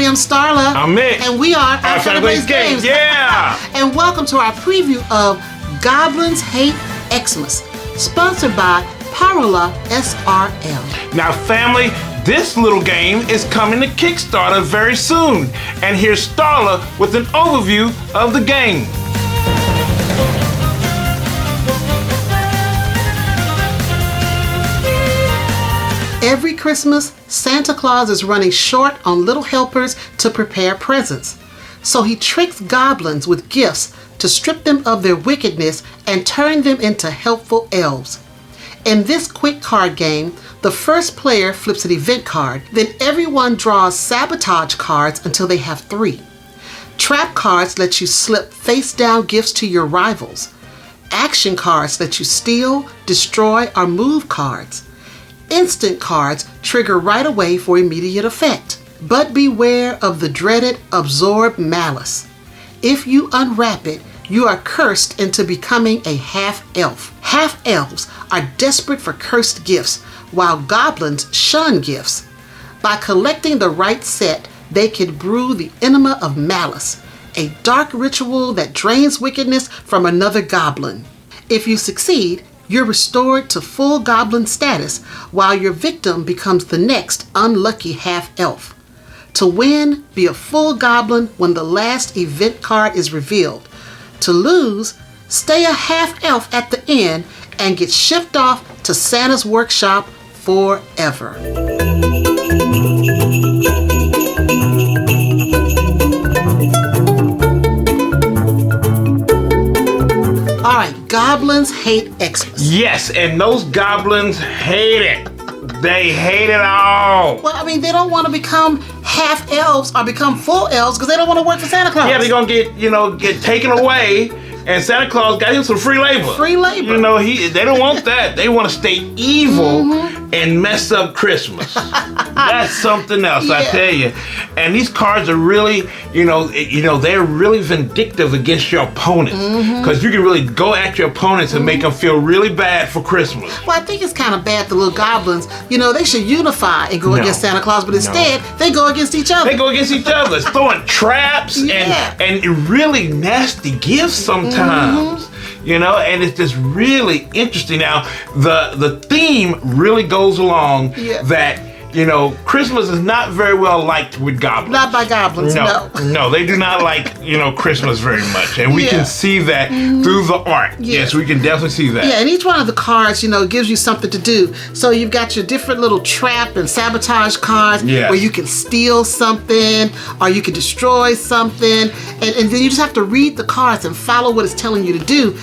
everybody, I'm Starla. I'm Mick. And we are Outside of Base Games. Yeah! And welcome to our preview of Goblins Hate Xmas, sponsored by Parola SRL. Now, family, this little game is coming to Kickstarter very soon. And here's Starla with an overview of the game. Every Christmas, Santa Claus is running short on little helpers to prepare presents. So he tricks goblins with gifts to strip them of their wickedness and turn them into helpful elves. In this quick card game, the first player flips an event card, then everyone draws sabotage cards until they have 3. Trap cards let you slip face-down gifts to your rivals. Action cards let you steal, destroy, or move cards. Instant cards trigger right away for immediate effect. But beware of the dreaded absorb malice. If you unwrap it, you are cursed into becoming a half-elf. Half-elves are desperate for cursed gifts, while goblins shun gifts. By collecting the right set, they can brew the enema of malice, a dark ritual that drains wickedness from another goblin. If you succeed, you're restored to full goblin status, while your victim becomes the next unlucky half-elf. To win, be a full goblin when the last event card is revealed. To lose, stay a half-elf at the end and get shipped off to Santa's workshop forever. All right, Goblins Hate Xmas. Yes, and those goblins hate it. They hate it all. Well, I mean, they don't want to become half elves or become full elves because they don't want to work for Santa Claus. Yeah, they're gonna get taken away, and Santa Claus got him some free labor. Free labor. They don't want that. They want to stay evil and mess up Christmas. That's something else, I tell you. And these cards are really, they're really vindictive against your opponents, because you can really go at your opponents and make them feel really bad for Christmas. Well, I think it's kind of bad the little goblins, they should unify and go against Santa Claus, but instead they go against each other. They go against each other, throwing traps and really nasty gifts sometimes. And it's just really interesting. Now, the theme really goes along that, Christmas is not very well liked with goblins. Not by goblins, no. No, they do not like, Christmas very much. And we can see that through the art. Yes, we can definitely see that. Yeah, and each one of the cards, gives you something to do. So you've got your different little trap and sabotage cards where you can steal something or you can destroy something. And then you just have to read the cards and follow what it's telling you to do.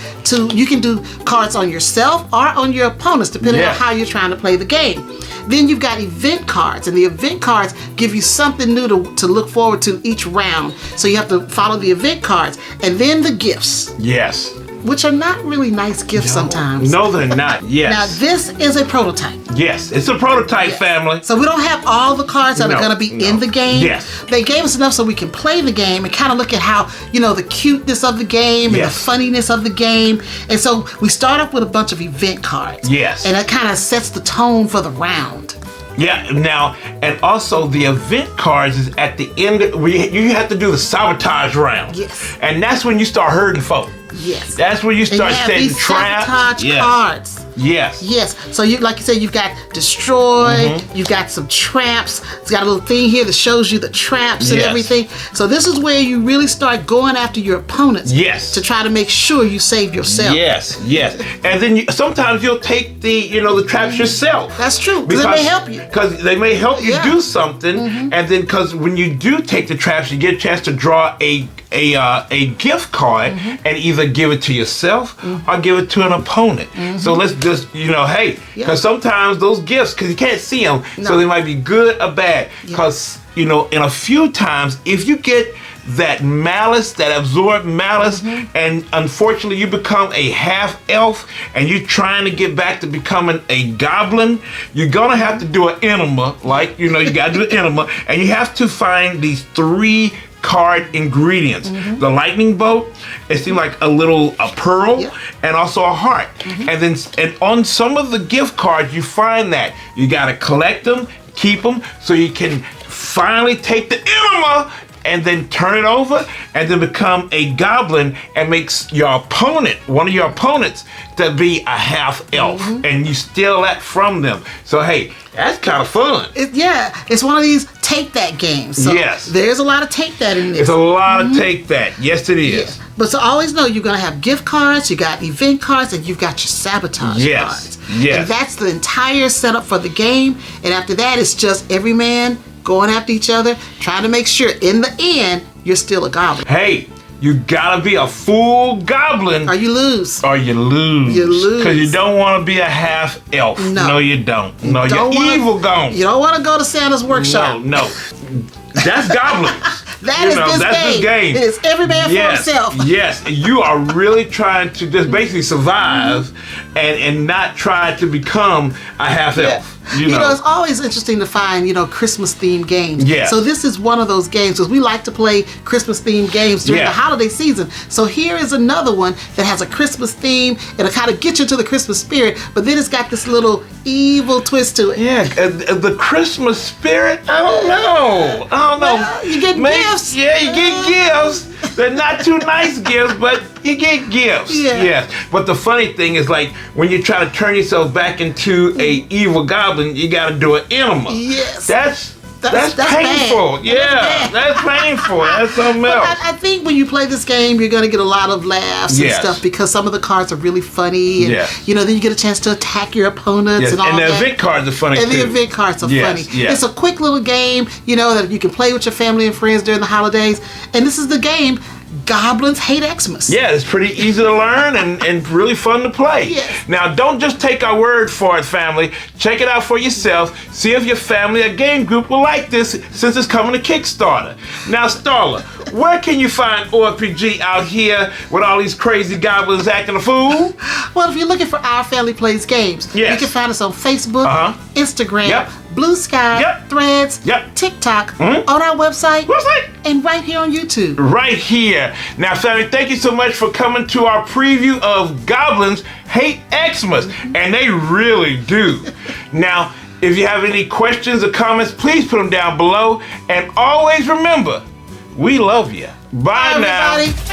You can do cards on yourself or on your opponents, depending on how you're trying to play the game. Then you've got event cards, and the event cards give you something new to look forward to each round. So you have to follow the event cards. And then the gifts. Yes. Which are not really nice gifts sometimes. No, they're not. Yes. Now, this is a prototype. Yes, it's a prototype, family. So we don't have all the cards that are going to be in the game. Yes. They gave us enough so we can play the game and kind of look at how, the cuteness of the game and the funniness of the game. And so we start off with a bunch of event cards. Yes. And that kind of sets the tone for the round. Yeah, now, and also the event cards is at the end, you have to do the sabotage round. Yes. And that's when you start hurting folk. Yes. That's when you start setting traps. Sabotage cards. Yes. Yes. So like you said, you've got destroy, you've got some traps. It's got a little thing here that shows you the traps and everything. So this is where you really start going after your opponents. Yes. To try to make sure you save yourself. Yes. And then sometimes you'll take the traps yourself. That's true. Because they may help you. Because they may help you do something, and then because when you do take the traps, you get a chance to draw a gift card and either give it to yourself or give it to an opponent. So let's just, because sometimes those gifts, because you can't see them, so they might be good or bad. Because, in a few times, if you get that malice, that absorbed malice, and unfortunately you become a half-elf and you're trying to get back to becoming a goblin, you're gonna have to do an enema, you gotta do an enema, and you have to find these 3 card ingredients. The lightning bolt, it seemed like a pearl, and also a heart. And on some of the gift cards, you find that you gotta collect them, keep them, so you can finally take the enema and then turn it over and then become a goblin and makes your opponent, one of your opponents, to be a half elf, and you steal that from them. So hey, that's kind of fun. It's one of these take that games. So yes. There's a lot of take that in this. It's a lot of take that. Yes, it is. Yeah. But so always know you're going to have gift cards, you got event cards, and you've got your sabotage cards. Yes. And that's the entire setup for the game. And after that, it's just every man going after each other, trying to make sure in the end, you're still a goblin. Hey, you gotta be a full goblin. Or you lose. Or you lose. You lose. Because you don't want to be a half elf. No, you don't. No, you're evil gone. You don't want to go to Santa's workshop. No. That's goblins. That's this game. It is every man for himself. Yes, you are really trying to just basically survive and not try to become a half elf. You know, it's always interesting to find, Christmas themed games. Yeah. So this is one of those games because we like to play Christmas themed games during the holiday season. So here is another one that has a Christmas theme. It'll kind of get you to the Christmas spirit, but then it's got this little evil twist to it. Yeah, the Christmas spirit, I don't know. Well, you get gifts. Yeah, you get gifts. They're not too nice gifts, but you get gifts. Yeah. Yes. But the funny thing is, like, when you try to turn yourself back into a evil goblin, you got to do an enema. Yes. That's painful. Bad. Yeah, that's painful. That's something else. I think when you play this game, you're going to get a lot of laughs and stuff because some of the cards are really funny. And, then you get a chance to attack your opponents and all that. And the event cards are funny, too. And the event cards are funny. Yes. It's a quick little game, that you can play with your family and friends during the holidays. And this is the game, Goblins Hate Xmas. Yeah, it's pretty easy to learn and really fun to play. Yes. Now, don't just take our word for it, family. Check it out for yourself. See if your family or game group will like this since it's coming to Kickstarter. Now, Starla, where can you find OFPG out here with all these crazy goblins acting a fool? Well, if you're looking for Our Family Plays Games, you can find us on Facebook, Instagram, Blue Sky, Threads, TikTok, on our website, and right here on YouTube. Right here. Now, family, thank you so much for coming to our preview of Goblins Hate Xmas, and they really do. Now, if you have any questions or comments, please put them down below, and always remember, we love you. Bye now. Everybody.